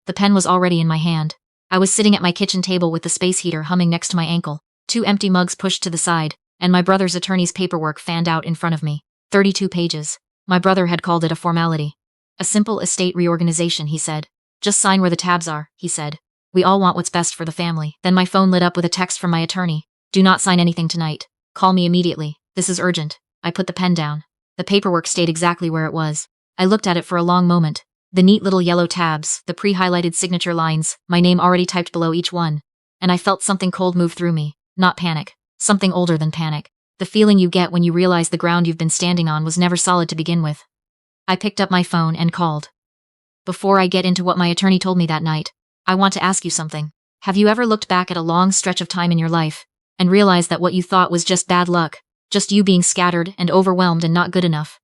The pen was already in my hand. I was sitting at my kitchen table with the space heater humming next to my ankle, 2 empty mugs pushed to the side, and my brother's attorney's paperwork fanned out in front of me. 32 pages. My brother had called it a formality. A simple estate reorganization, he said. Just sign where the tabs are, he said. We all want what's best for the family. Then my phone lit up with a text from my attorney. Do not sign anything tonight. Call me immediately. This is urgent. I put the pen down. The paperwork stayed exactly where it was. I looked at it for a long moment. The neat little yellow tabs, the pre-highlighted signature lines, my name already typed below each one. And I felt something cold move through me. Not panic. Something older than panic. The feeling you get when you realize the ground you've been standing on was never solid to begin with. I picked up my phone and called. Before I get into what my attorney told me that night, I want to ask you something. Have you ever looked back at a long stretch of time in your life and realized that what you thought was just bad luck, just you being scattered and overwhelmed and not good enough,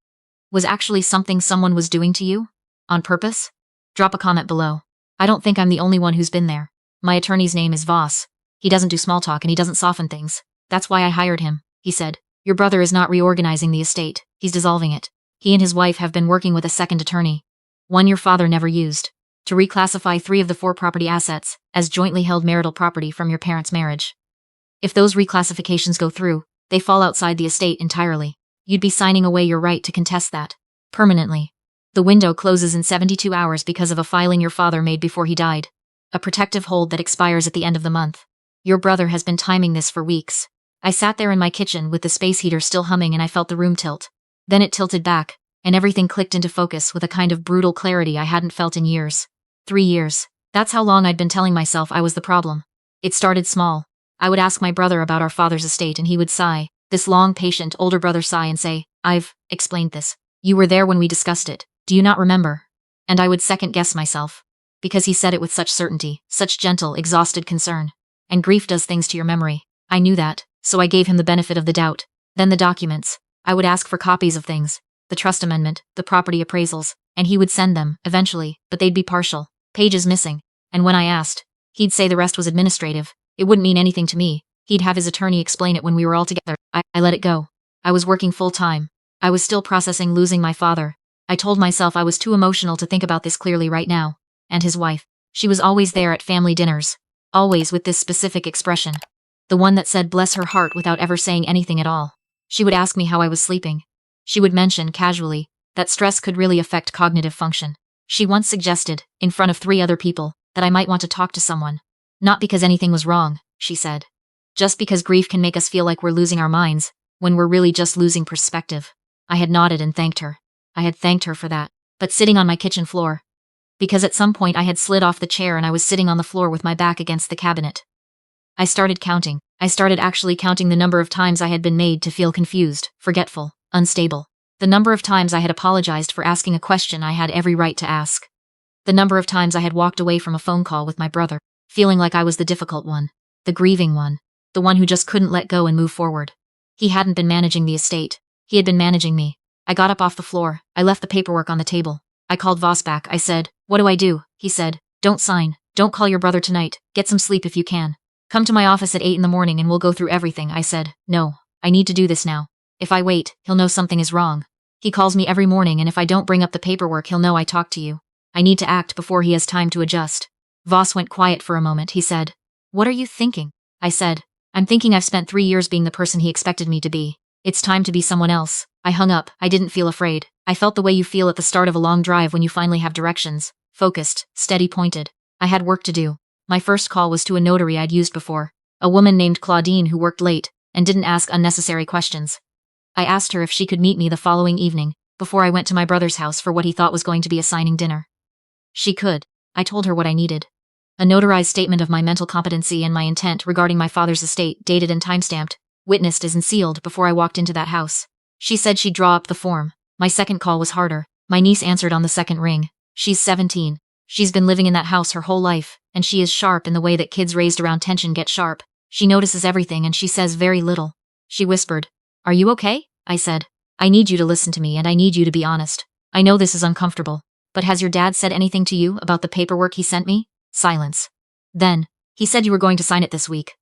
was actually something someone was doing to you? On purpose? Drop a comment below. I don't think I'm the only one who's been there. My attorney's name is Voss. He doesn't do small talk and he doesn't soften things. That's why I hired him, he said. Your brother is not reorganizing the estate, he's dissolving it. He and his wife have been working with a second attorney, one your father never used, to reclassify 3 of the 4 property assets as jointly held marital property from your parents' marriage. If those reclassifications go through, they fall outside the estate entirely. You'd be signing away your right to contest that. Permanently. The window closes in 72 hours because of a filing your father made before he died. A protective hold that expires at the end of the month. Your brother has been timing this for weeks. I sat there in my kitchen with the space heater still humming and I felt the room tilt. Then it tilted back, and everything clicked into focus with a kind of brutal clarity I hadn't felt in years. 3 years. That's how long I'd been telling myself I was the problem. It started small. I would ask my brother about our father's estate and he would sigh, this long, patient, older brother sigh, and say, I've explained this. You were there when we discussed it. Do you not remember? And I would second guess myself. Because he said it with such certainty, such gentle, exhausted concern. And grief does things to your memory. I knew that, so I gave him the benefit of the doubt. Then the documents. I would ask for copies of things. The trust amendment, the property appraisals, and he would send them, eventually, but they'd be partial. Pages missing. And when I asked, he'd say the rest was administrative. It wouldn't mean anything to me. He'd have his attorney explain it when we were all together. I let it go. I was working full-time. I was still processing losing my father. I told myself I was too emotional to think about this clearly right now. And his wife. She was always there at family dinners. Always with this specific expression. The one that said bless her heart without ever saying anything at all. She would ask me how I was sleeping. She would mention, casually, that stress could really affect cognitive function. She once suggested, in front of 3 other people, that I might want to talk to someone. Not because anything was wrong, she said. Just because grief can make us feel like we're losing our minds, when we're really just losing perspective. I had nodded and thanked her. I had thanked her for that. But sitting on my kitchen floor. Because at some point I had slid off the chair and I was sitting on the floor with my back against the cabinet. I started counting. I started actually counting the number of times I had been made to feel confused, forgetful, unstable. The number of times I had apologized for asking a question I had every right to ask. The number of times I had walked away from a phone call with my brother, feeling like I was the difficult one, the grieving one, the one who just couldn't let go and move forward. He hadn't been managing the estate. He had been managing me. I got up off the floor. I left the paperwork on the table. I called Voss back. I said, what do I do? He said, don't sign. Don't call your brother tonight. Get some sleep if you can. Come to my office at 8 in the morning and we'll go through everything. I said, no, I need to do this now. If I wait, he'll know something is wrong. He calls me every morning and if I don't bring up the paperwork he'll know I talked to you. I need to act before he has time to adjust. Voss went quiet for a moment. He said, what are you thinking? I said, I'm thinking I've spent 3 years being the person he expected me to be. It's time to be someone else. I hung up. I didn't feel afraid. I felt the way you feel at the start of a long drive when you finally have directions. Focused, steady, pointed. I had work to do. My first call was to a notary I'd used before. A woman named Claudine who worked late and didn't ask unnecessary questions. I asked her if she could meet me the following evening, before I went to my brother's house for what he thought was going to be a signing dinner. She could. I told her what I needed. A notarized statement of my mental competency and my intent regarding my father's estate, dated and timestamped, witnessed as and sealed before I walked into that house. She said she'd draw up the form. My second call was harder. My niece answered on the second ring. She's 17. She's been living in that house her whole life, and she is sharp in the way that kids raised around tension get sharp. She notices everything and she says very little. She whispered, are you okay? I said, I need you to listen to me and I need you to be honest. I know this is uncomfortable, but has your dad said anything to you about the paperwork he sent me? Silence. Then, he said you were going to sign it this week.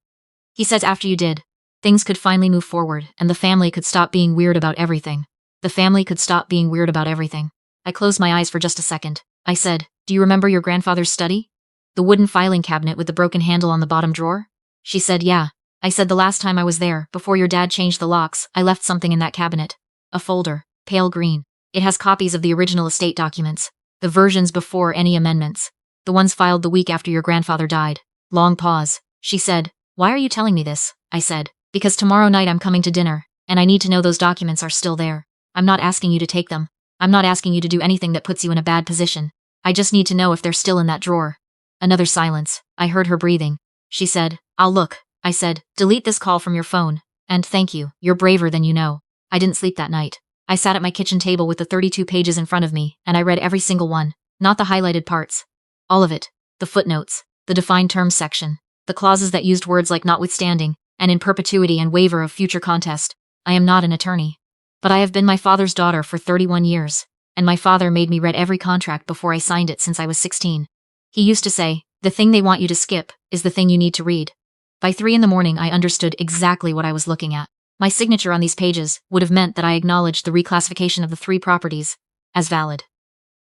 He says after you did, things could finally move forward and the family could stop being weird about everything. The family could stop being weird about everything. I closed my eyes for just a second. I said, Do you remember your grandfather's study? The wooden filing cabinet with the broken handle on the bottom drawer? She said, yeah. I said, the last time I was there, before your dad changed the locks, I left something in that cabinet. A folder, pale green. It has copies of the original estate documents, the versions before any amendments, the ones filed the week after your grandfather died. Long pause. She said, why are you telling me this? I said, because tomorrow night I'm coming to dinner, and I need to know those documents are still there. I'm not asking you to take them. I'm not asking you to do anything that puts you in a bad position. I just need to know if they're still in that drawer. Another silence. I heard her breathing. She said, I'll look. I said, delete this call from your phone. And thank you, you're braver than you know. I didn't sleep that night. I sat at my kitchen table with the 32 pages in front of me, and I read every single one, not the highlighted parts. All of it. The footnotes, the defined terms section, the clauses that used words like notwithstanding, and in perpetuity and waiver of future contest. I am not an attorney. But I have been my father's daughter for 31 years, and my father made me read every contract before I signed it since I was 16. He used to say, the thing they want you to skip is the thing you need to read. By 3 in the morning I understood exactly what I was looking at. My signature on these pages would have meant that I acknowledged the reclassification of the 3 properties as valid.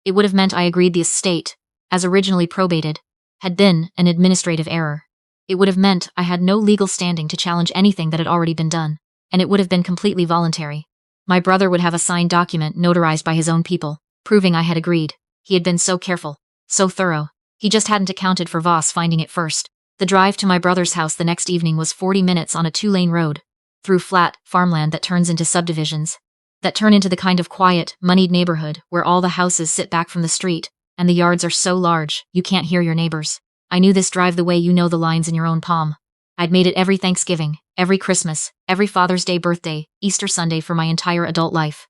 It would have meant I agreed the estate, as originally probated, had been an administrative error. It would have meant I had no legal standing to challenge anything that had already been done, and it would have been completely voluntary. My brother would have a signed document notarized by his own people, proving I had agreed. He had been so careful, so thorough. He just hadn't accounted for Voss finding it first. The drive to my brother's house the next evening was 40 minutes on a 2-lane road, through flat farmland that turns into subdivisions, that turn into the kind of quiet, moneyed neighborhood where all the houses sit back from the street, and the yards are so large, you can't hear your neighbors. I knew this drive the way you know the lines in your own palm. I'd made it every Thanksgiving, every Christmas, every Father's Day, birthday, Easter Sunday for my entire adult life.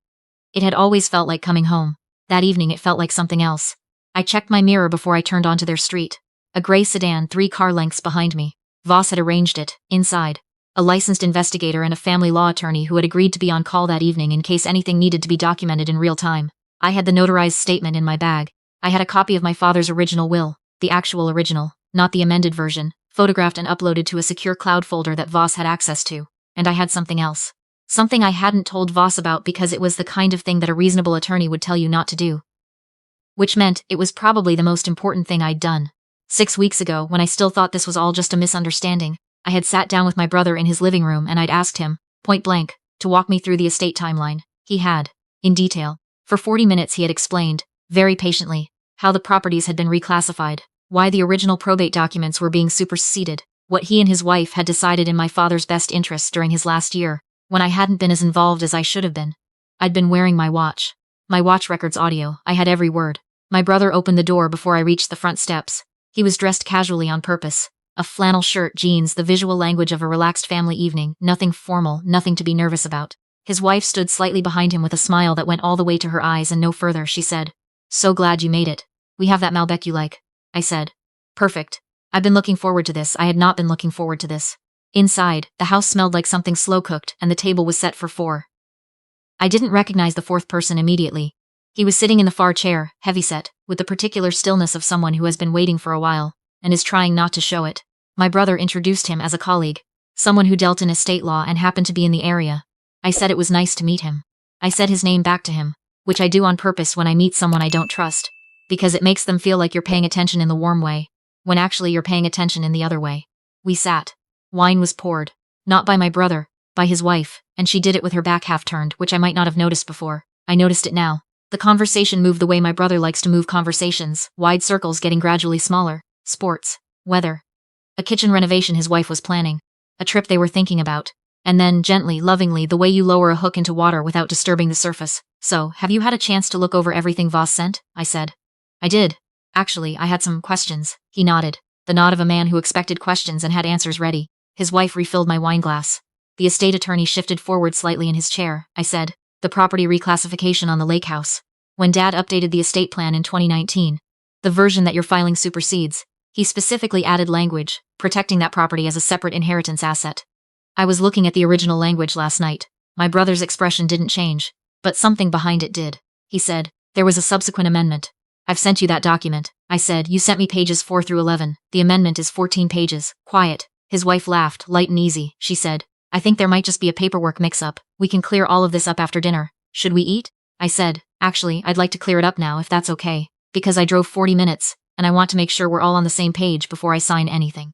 It had always felt like coming home. That evening it felt like something else. I checked my mirror before I turned onto their street. A gray sedan 3 car lengths behind me. Voss had arranged it, inside. A licensed investigator and a family law attorney who had agreed to be on call that evening in case anything needed to be documented in real time. I had the notarized statement in my bag. I had a copy of my father's original will, the actual original, not the amended version, photographed and uploaded to a secure cloud folder that Voss had access to. And I had something else. Something I hadn't told Voss about because it was the kind of thing that a reasonable attorney would tell you not to do. Which meant it was probably the most important thing I'd done. 6 weeks ago, when I still thought this was all just a misunderstanding, I had sat down with my brother in his living room and I'd asked him, point blank, to walk me through the estate timeline. He had, in detail. For 40 minutes he had explained, very patiently, how the properties had been reclassified, why the original probate documents were being superseded, what he and his wife had decided in my father's best interests during his last year, when I hadn't been as involved as I should have been. I'd been wearing my watch. My watch records audio, I had every word. My brother opened the door before I reached the front steps. He was dressed casually on purpose. A flannel shirt, jeans, the visual language of a relaxed family evening, nothing formal, nothing to be nervous about. His wife stood slightly behind him with a smile that went all the way to her eyes and no further. She said, so glad you made it. We have that Malbec you like. I said. Perfect. I've been looking forward to this. I had not been looking forward to this. Inside, the house smelled like something slow-cooked and the table was set for 4. I didn't recognize the 4th person immediately. He was sitting in the far chair, heavyset, with the particular stillness of someone who has been waiting for a while, and is trying not to show it. My brother introduced him as a colleague, someone who dealt in estate law and happened to be in the area. I said it was nice to meet him. I said his name back to him, which I do on purpose when I meet someone I don't trust, because it makes them feel like you're paying attention in the warm way, when actually you're paying attention in the other way. We sat. Wine was poured, not by my brother, by his wife, and she did it with her back half turned, which I might not have noticed before. I noticed it now. The conversation moved the way my brother likes to move conversations, wide circles getting gradually smaller, sports, weather, a kitchen renovation his wife was planning, a trip they were thinking about, and then, gently, lovingly, the way you lower a hook into water without disturbing the surface. So, have you had a chance to look over everything Voss sent? I said. I did. Actually, I had some questions. He nodded, the nod of a man who expected questions and had answers ready. His wife refilled my wine glass. The estate attorney shifted forward slightly in his chair. I said, the property reclassification on the lake house. When Dad updated the estate plan in 2019, the version that you're filing supersedes, he specifically added language, protecting that property as a separate inheritance asset. I was looking at the original language last night. My brother's expression didn't change, but something behind it did. He said, there was a subsequent amendment. I've sent you that document. I said, you sent me pages 4 through 11. The amendment is 14 pages. Quiet. His wife laughed, light and easy. She said, I think there might just be a paperwork mix-up. We can clear all of this up after dinner. Should we eat? I said, actually, I'd like to clear it up now if that's okay. Because I drove 40 minutes, and I want to make sure we're all on the same page before I sign anything.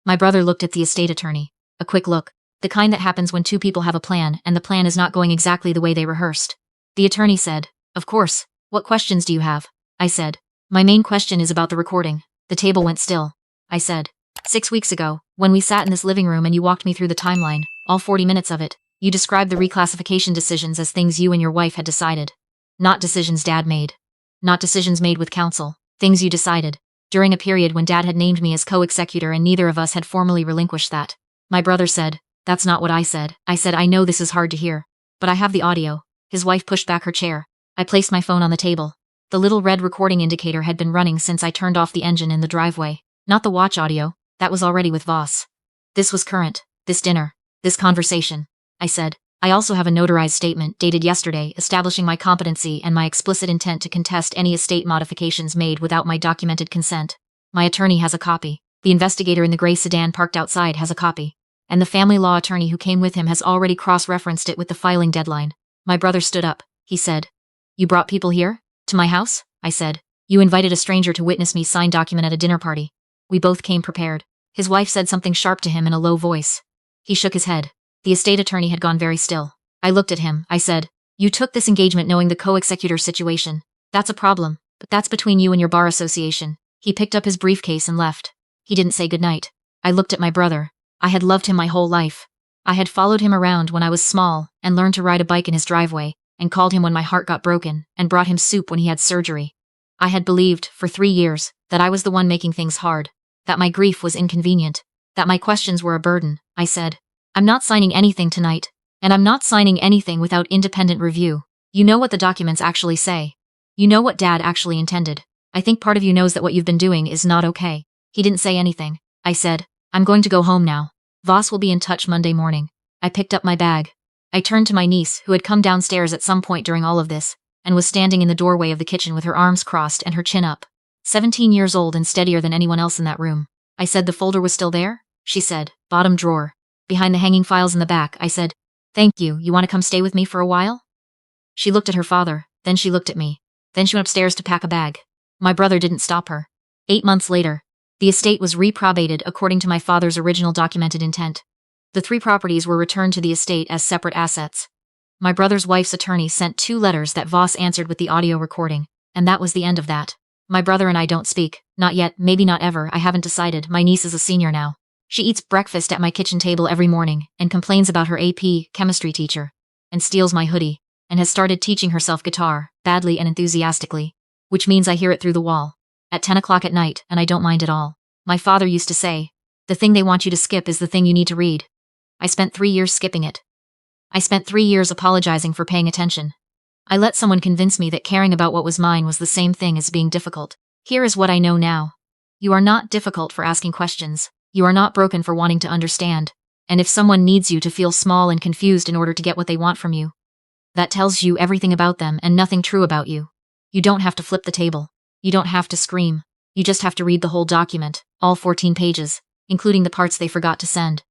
My brother looked at the estate attorney. A quick look. The kind that happens when two people have a plan and the plan is not going exactly the way they rehearsed. The attorney said, "Of course. What questions do you have?" I said, "My main question is about the recording." The table went still. I said, 6 weeks ago, when we sat in this living room and you walked me through the timeline, all 40 minutes of it, you described the reclassification decisions as things you and your wife had decided. Not decisions Dad made. Not decisions made with counsel. Things you decided. During a period when Dad had named me as co-executor and neither of us had formally relinquished that. My brother said, "That's not what I said." I said, "I know this is hard to hear. But I have the audio." His wife pushed back her chair. I placed my phone on the table. The little red recording indicator had been running since I turned off the engine in the driveway. Not the watch audio. That was already with Voss. This was current. This dinner. This conversation. I said, "I also have a notarized statement dated yesterday establishing my competency and my explicit intent to contest any estate modifications made without my documented consent. My attorney has a copy. The investigator in the gray sedan parked outside has a copy. And the family law attorney who came with him has already cross-referenced it with the filing deadline." My brother stood up. He said, "You brought people here? To my house?" I said, "You invited a stranger to witness me sign document at a dinner party." We both came prepared. His wife said something sharp to him in a low voice. He shook his head. The estate attorney had gone very still. I looked at him. I said, "You took this engagement knowing the co-executor situation. That's a problem, but that's between you and your bar association." He picked up his briefcase and left. He didn't say goodnight. I looked at my brother. I had loved him my whole life. I had followed him around when I was small and learned to ride a bike in his driveway and called him when my heart got broken and brought him soup when he had surgery. I had believed, for 3 years, that I was the one making things hard, that my grief was inconvenient, that my questions were a burden. I said, "I'm not signing anything tonight, and I'm not signing anything without independent review. You know what the documents actually say. You know what Dad actually intended. I think part of you knows that what you've been doing is not okay." He didn't say anything. I said, "I'm going to go home now. Voss will be in touch Monday morning." I picked up my bag. I turned to my niece, who had come downstairs at some point during all of this, and was standing in the doorway of the kitchen with her arms crossed and her chin up. 17 years old and steadier than anyone else in that room. I said the folder was still there? She said, "Bottom drawer. Behind the hanging files in the back." I said, "Thank you. You want to come stay with me for a while?" She looked at her father, then she looked at me. Then she went upstairs to pack a bag. My brother didn't stop her. 8 months later, the estate was reprobated according to my father's original documented intent. The 3 properties were returned to the estate as separate assets. My brother's wife's attorney sent 2 letters that Voss answered with the audio recording, and that was the end of that. My brother and I don't speak. Not yet, maybe not ever, I haven't decided. My niece is a senior now. She eats breakfast at my kitchen table every morning and complains about her AP chemistry teacher, and steals my hoodie, and has started teaching herself guitar, badly and enthusiastically, which means I hear it through the wall. At 10 o'clock at night, and I don't mind at all. My father used to say, "The thing they want you to skip is the thing you need to read." I spent 3 years skipping it. I spent 3 years apologizing for paying attention. I let someone convince me that caring about what was mine was the same thing as being difficult. Here is what I know now. You are not difficult for asking questions. You are not broken for wanting to understand. And if someone needs you to feel small and confused in order to get what they want from you, that tells you everything about them and nothing true about you. You don't have to flip the table. You don't have to scream. You just have to read the whole document, all 14 pages, including the parts they forgot to send.